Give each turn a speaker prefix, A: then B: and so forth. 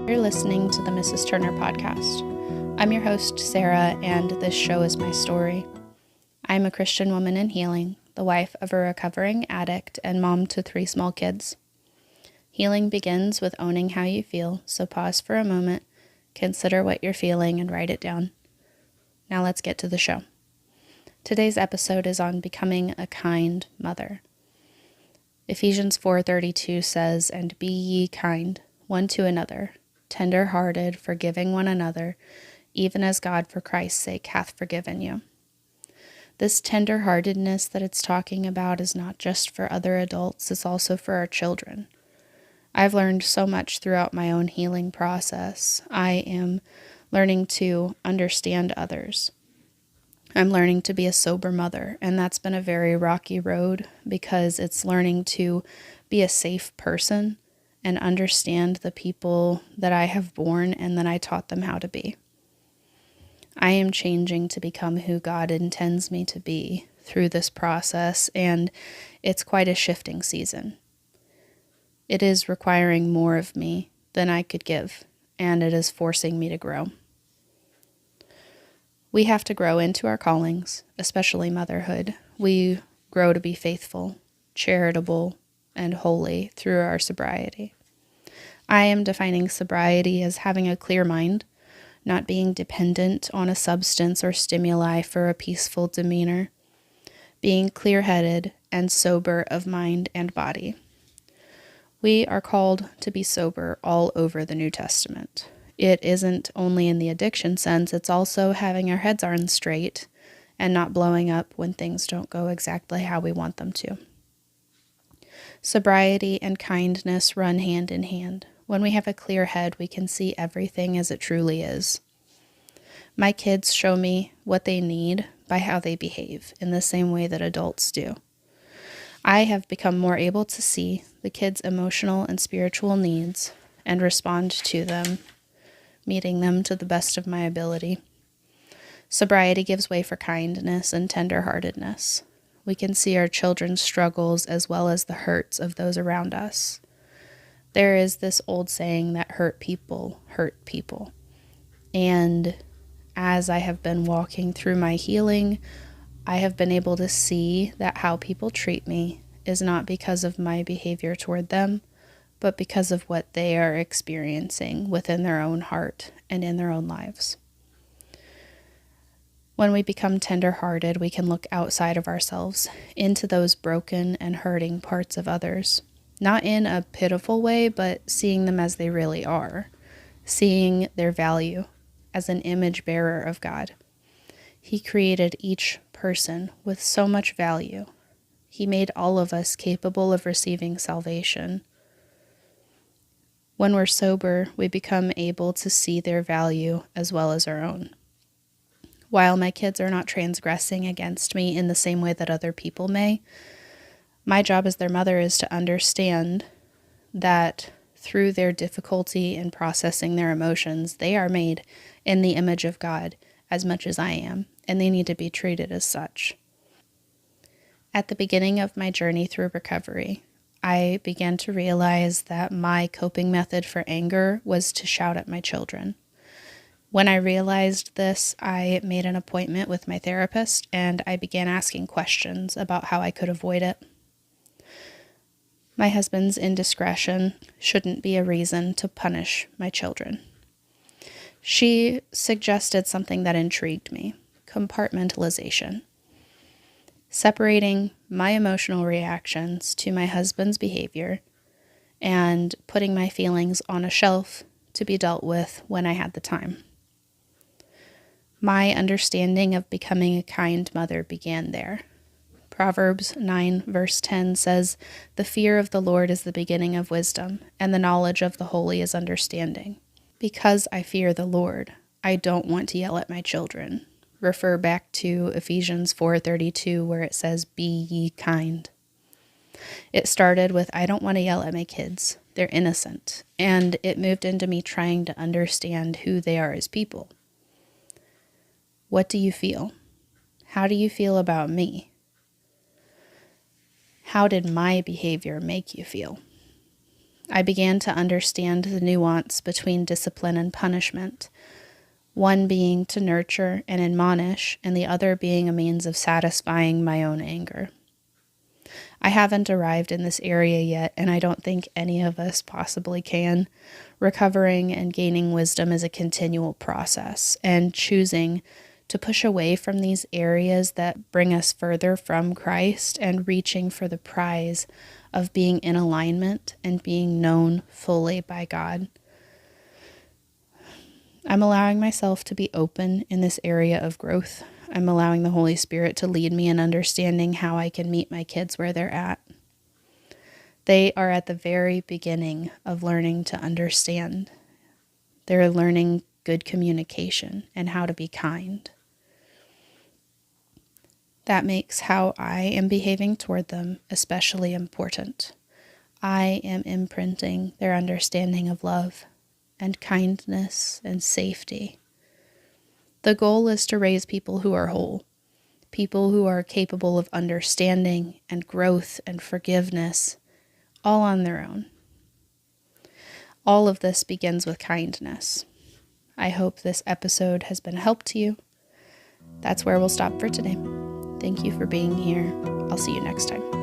A: You're listening to the Mrs. Turner podcast. I'm your host, Sarah, and this show is my story. I'm a Christian woman in healing, the wife of a recovering addict, and mom to 3 small kids. Healing begins with owning how you feel, so pause for a moment, consider what you're feeling, and write it down. Now let's get to the show. Today's episode is on becoming a kind mother. Ephesians 4:32 says, "And be ye kind, one to another, tender-hearted, forgiving one another, even as God for Christ's sake hath forgiven you." This tender-heartedness that it's talking about is not just for other adults, it's also for our children. I've learned so much throughout my own healing process. I am learning to understand others. I'm learning to be a sober mother, and that's been a very rocky road because it's learning to be a safe person and understand the people that I have borne and that I taught them how to be. I am changing to become who God intends me to be through this process, and it's quite a shifting season. It is requiring more of me than I could give, and it is forcing me to grow. We have to grow into our callings, especially motherhood. We grow to be faithful, charitable, and holy through our sobriety. I am defining sobriety as having a clear mind, not being dependent on a substance or stimuli for a peaceful demeanor, being clear-headed and sober of mind and body. We are called to be sober all over the New Testament. It isn't only in the addiction sense, it's also having our heads on straight and not blowing up when things don't go exactly how we want them to. Sobriety and kindness run hand in hand. When we have a clear head, we can see everything as it truly is. My kids show me what they need by how they behave, in the same way that adults do. I have become more able to see the kids' emotional and spiritual needs and respond to them, meeting them to the best of my ability. Sobriety gives way for kindness and tenderheartedness. We can see our children's struggles as well as the hurts of those around us. There is this old saying that hurt people hurt people. And as I have been walking through my healing, I have been able to see that how people treat me is not because of my behavior toward them, but because of what they are experiencing within their own heart and in their own lives. When we become tender-hearted, we can look outside of ourselves into those broken and hurting parts of others, not in a pitiful way, but seeing them as they really are, seeing their value as an image bearer of God. He created each person with so much value. He made all of us capable of receiving salvation. When we're sober, we become able to see their value as well as our own. While my kids are not transgressing against me in the same way that other people may, my job as their mother is to understand that through their difficulty in processing their emotions, they are made in the image of God as much as I am, and they need to be treated as such. At the beginning of my journey through recovery, I began to realize that my coping method for anger was to shout at my children. When I realized this, I made an appointment with my therapist, and I began asking questions about how I could avoid it. My husband's indiscretion shouldn't be a reason to punish my children. She suggested something that intrigued me: compartmentalization. Separating my emotional reactions to my husband's behavior and putting my feelings on a shelf to be dealt with when I had the time. My understanding of becoming a kind mother began there. Proverbs 9 verse 10 says, "The fear of the Lord is the beginning of wisdom, and the knowledge of the holy is understanding." Because I fear the Lord, I don't want to yell at my children. Refer back to Ephesians 4:32 where it says, "Be ye kind." It started with, I don't want to yell at my kids. They're innocent. And it moved into me trying to understand who they are as people. What do you feel? How do you feel about me? How did my behavior make you feel? I began to understand the nuance between discipline and punishment, one being to nurture and admonish, and the other being a means of satisfying my own anger. I haven't arrived in this area yet, and I don't think any of us possibly can. Recovering and gaining wisdom is a continual process, and choosing to push away from these areas that bring us further from Christ and reaching for the prize of being in alignment and being known fully by God. I'm allowing myself to be open in this area of growth. I'm allowing the Holy Spirit to lead me in understanding how I can meet my kids where they're at. They are at the very beginning of learning to understand. They're learning good communication and how to be kind. That makes how I am behaving toward them especially important. I am imprinting their understanding of love and kindness and safety. The goal is to raise people who are whole, people who are capable of understanding and growth and forgiveness, all on their own. All of this begins with kindness. I hope this episode has been a help to you. That's where we'll stop for today. Thank you for being here. I'll see you next time.